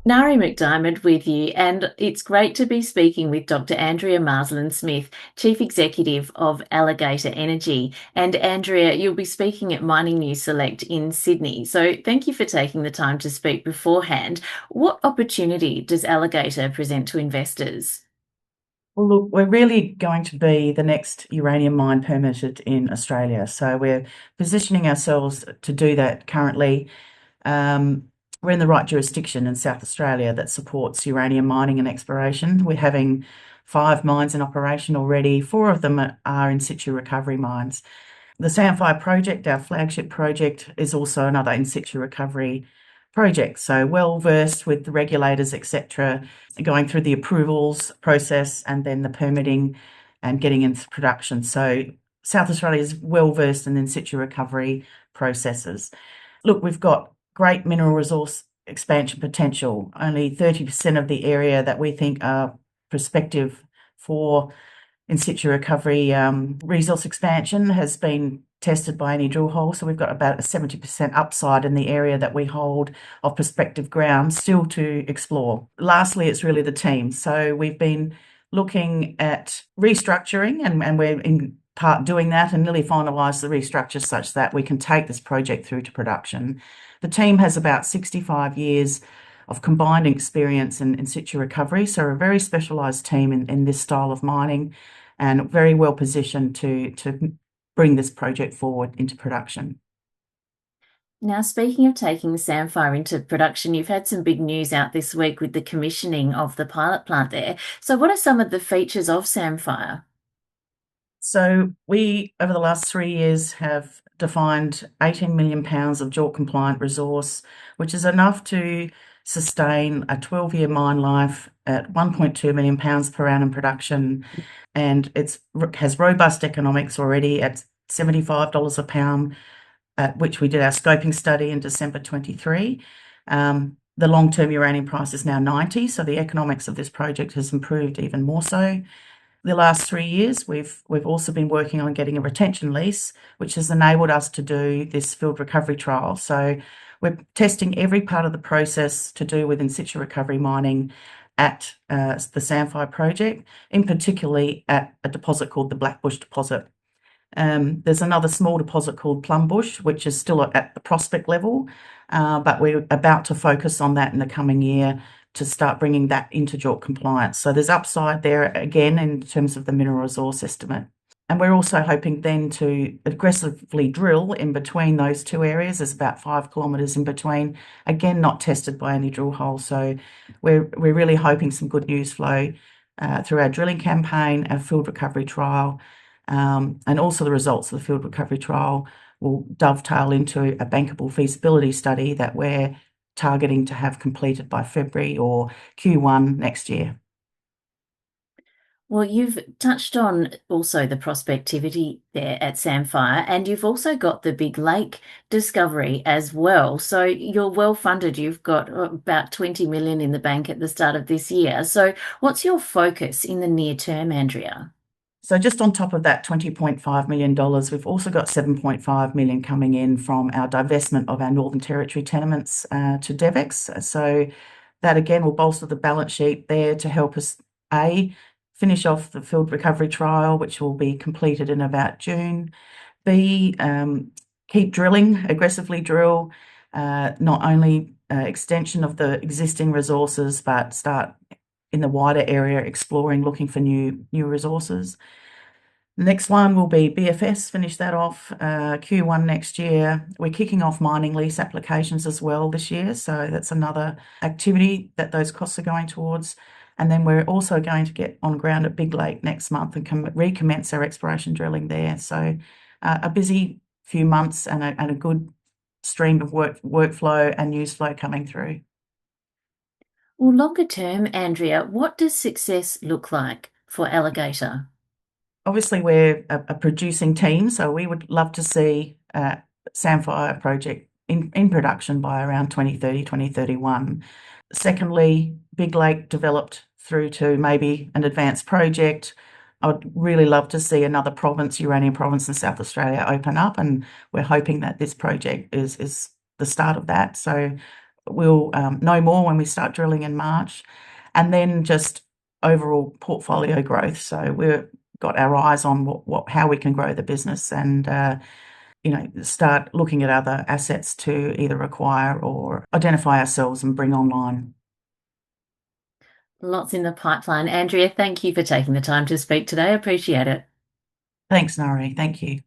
Nari McDiarmid with you, and it's great to be speaking with Dr. Andrea Marsland-Smith, Chief Executive of Alligator Energy. And Andrea, you'll be speaking at MiningNews Select in Sydney. So thank you for taking the time to speak beforehand. What opportunity does Alligator present to investors? Well, look, we're really going to be the next uranium mine permitted in Australia. So we're positioning ourselves to do that currently. Um, we're in the right jurisdiction in South Australia that supports uranium mining and exploration. We're having 5 mines in operation already. 4 of them are in situ recovery mines. The Samphire project, our flagship project, is also another in situ recovery project. So well versed with the regulators, etc., going through the approvals process and then the permitting and getting into production. So South Australia is well versed in situ recovery processes. Look, we've got great mineral resource expansion potential. Only 30% of the area that we think are prospective for in situ recovery resource expansion has been tested by any drill hole. So we've got about a 70% upside in the area that we hold of prospective ground still to explore. Lastly, it's really the team. So we've been looking at restructuring and we're in part doing that and nearly finalised the restructure such that we can take this project through to production. The team has about 65 years of combined experience in situ recovery. So we're a very specialised team in this style of mining and very well positioned to bring this project forward into production. Now, speaking of taking Samphire into production, you've had some big news out this week with the commissioning of the pilot plant there. So, what are some of the features of Samphire? So we, over the last 3 years, have defined 18 million pounds of JORC compliant resource, which is enough to sustain a 12-year mine life at 1.2 million pounds per annum production. And it has robust economics already at $75 a pound, at which we did our scoping study in December 23. The long-term uranium price is now 90, so the economics of this project has improved even more so. The last 3 years, we've also been working on getting a retention lease, which has enabled us to do this field recovery trial. So we're testing every part of the process to do with in situ recovery mining at the Samphire project, in particularly at a deposit called the Blackbush deposit. There's another small deposit called Plumbush, which is still at the prospect level, but we're about to focus on that in the coming year to start bringing that into JORC compliance. So there's upside there again in terms of the mineral resource estimate. And we're also hoping then to aggressively drill in between those two areas. There's about 5 kilometres in between, again, not tested by any drill hole. So we're really hoping some good news flow through our drilling campaign, our field recovery trial, and also the results of the field recovery trial will dovetail into a bankable feasibility study that we're targeting to have completed by February or Q1 next year. Well, you've touched on also the prospectivity there at Samphire, and you've also got the Big Lake discovery as well. So you're well funded. You've got about 20 million in the bank at the start of this year. So what's your focus in the near term, Andrea? So just on top of that $20.5 million, we've also got 7.5 million coming in from our divestment of our Northern Territory tenements to DevEx. So that again will bolster the balance sheet there to help us, A, finish off the field recovery trial, which will be completed in about June. B, keep drilling, aggressively drill, not only extension of the existing resources, but start in the wider area exploring, looking for new resources. The next one will be BFS, finish that off Q1 next year. We're kicking off mining lease applications as well this year, so that's another activity that those costs are going towards. And then we're also going to get on ground at Big Lake next month and recommence our exploration drilling there. So a busy few months and a good stream of workflow and news flow coming through. Well, longer term, Andrea, what does success look like for Alligator? Obviously, we're a producing team, so we would love to see Samphire project in production by around 2030, 2031. Secondly, Big Lake developed through to maybe an advanced project. I would really love to see another province, uranium province in South Australia, open up, and we're hoping that this project is the start of that. So we'll know more when we start drilling in March, and then just overall portfolio growth. So we've got our eyes on how we can grow the business and start looking at other assets to either acquire or identify ourselves and bring online. Lots in the pipeline. Andrea, thank you for taking the time to speak today. I appreciate it. Thanks, Nari. Thank you.